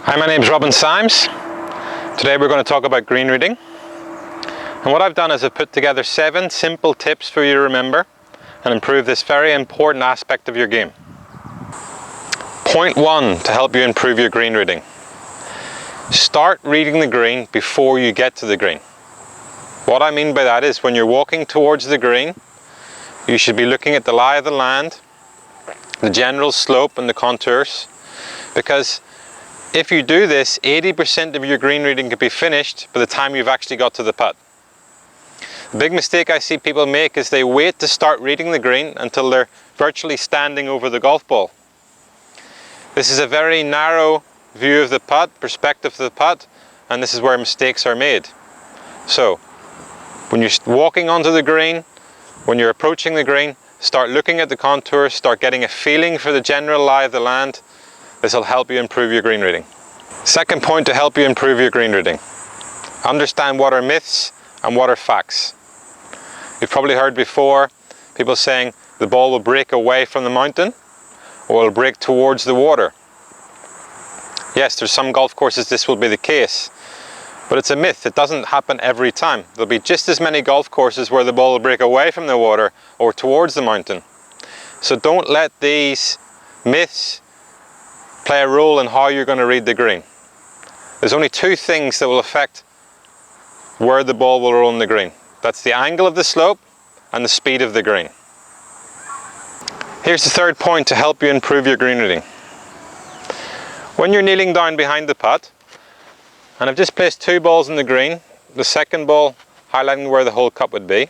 Hi, my name is Robin Symes. Today we're going to talk about green reading. And what I've done is I've put together 7 simple tips for you to remember and improve this very important aspect of your game. Point 1 to help you improve your green reading. Start reading the green before you get to the green. What I mean by that is when you're walking towards the green, you should be looking at the lie of the land, the general slope and the contours, because if you do this, 80% of your green reading could be finished by the time you've actually got to the putt. The big mistake I see people make is they wait to start reading the green until they're virtually standing over the golf ball. This is a very narrow view of the putt, perspective of the putt, and this is where mistakes are made. So, when you're walking onto the green, when you're approaching the green, start looking at the contours, start getting a feeling for the general lie of the land. This will help you improve your green reading. Second point to help you improve your green reading. Understand what are myths and what are facts. You've probably heard before people saying the ball will break away from the mountain or will break towards the water. Yes, there's some golf courses this will be the case, but it's a myth. It doesn't happen every time. There'll be just as many golf courses where the ball will break away from the water or towards the mountain. So don't let these myths play a role in how you're going to read the green. There's only 2 things that will affect where the ball will roll on the green. That's the angle of the slope and the speed of the green. Here's the third point to help you improve your green reading. When you're kneeling down behind the putt, and I've just placed 2 balls in the green, the second ball highlighting where the hole cup would be.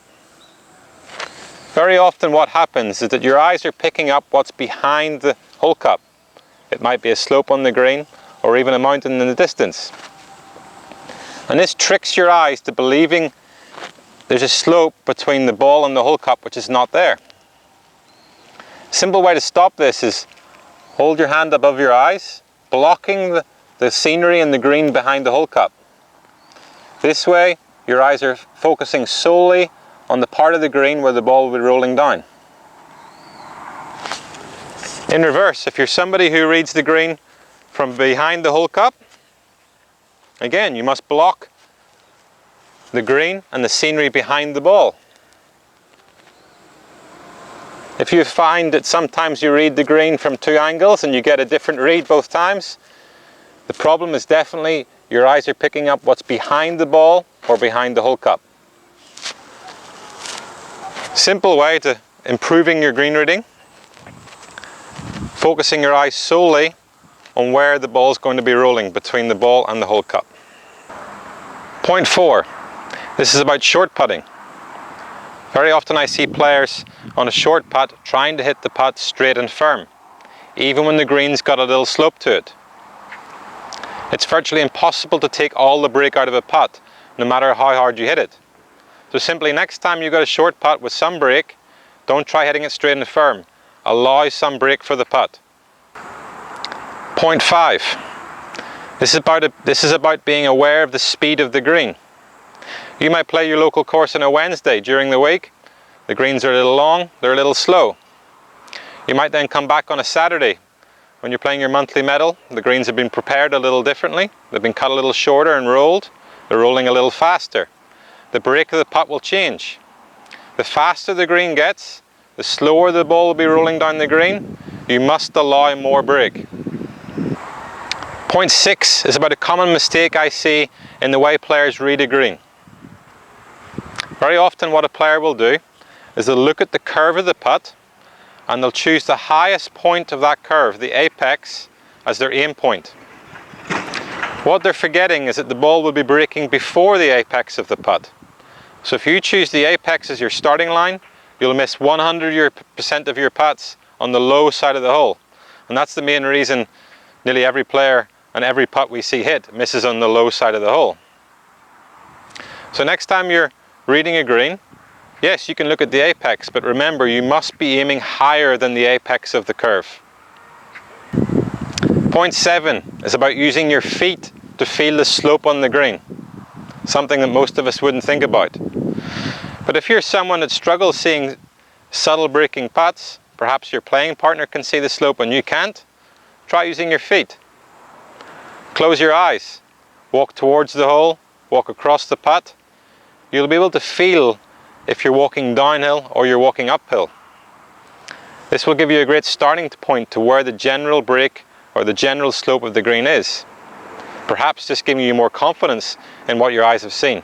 Very often what happens is that your eyes are picking up what's behind the hole cup. It might be a slope on the green or even a mountain in the distance. And this tricks your eyes to believing there's a slope between the ball and the hole cup which is not there. A simple way to stop this is hold your hand above your eyes, blocking the scenery and the green behind the hole cup. This way your eyes are focusing solely on the part of the green where the ball will be rolling down. In reverse, if you're somebody who reads the green from behind the hole cup, again, you must block the green and the scenery behind the ball. If you find that sometimes you read the green from 2 angles and you get a different read both times, the problem is definitely your eyes are picking up what's behind the ball or behind the hole cup. Simple way to improving your green reading. Focusing your eyes solely on where the ball is going to be rolling between the ball and the hole cup. Point 4. This is about short putting. Very often I see players on a short putt trying to hit the putt straight and firm, even when the green's got a little slope to it. It's virtually impossible to take all the break out of a putt, no matter how hard you hit it. So simply next time you got a short putt with some break, don't try hitting it straight and firm. Allow some break for the putt. Point 5. This is about being aware of the speed of the green. You might play your local course on a Wednesday during the week. The greens are a little long, they're a little slow. You might then come back on a Saturday when you're playing your monthly medal. The greens have been prepared a little differently. They've been cut a little shorter and rolled. They're rolling a little faster. The break of the putt will change. The faster the green gets, the slower the ball will be rolling down the green. You must allow more break. Point 6 is about a common mistake I see in the way players read a green. Very often what a player will do is they'll look at the curve of the putt and they'll choose the highest point of that curve, the apex, as their aim point. What they're forgetting is that the ball will be breaking before the apex of the putt. So if you choose the apex as your starting line, you'll miss 100% of your putts on the low side of the hole. And that's the main reason nearly every player and every putt we see hit misses on the low side of the hole. So next time you're reading a green, yes, you can look at the apex, but remember you must be aiming higher than the apex of the curve. Point 7 is about using your feet to feel the slope on the green. Something that most of us wouldn't think about. But if you're someone that struggles seeing subtle breaking putts, perhaps your playing partner can see the slope and you can't, try using your feet. Close your eyes, walk towards the hole, walk across the putt. You'll be able to feel if you're walking downhill or you're walking uphill. This will give you a great starting point to where the general break or the general slope of the green is. Perhaps just giving you more confidence in what your eyes have seen.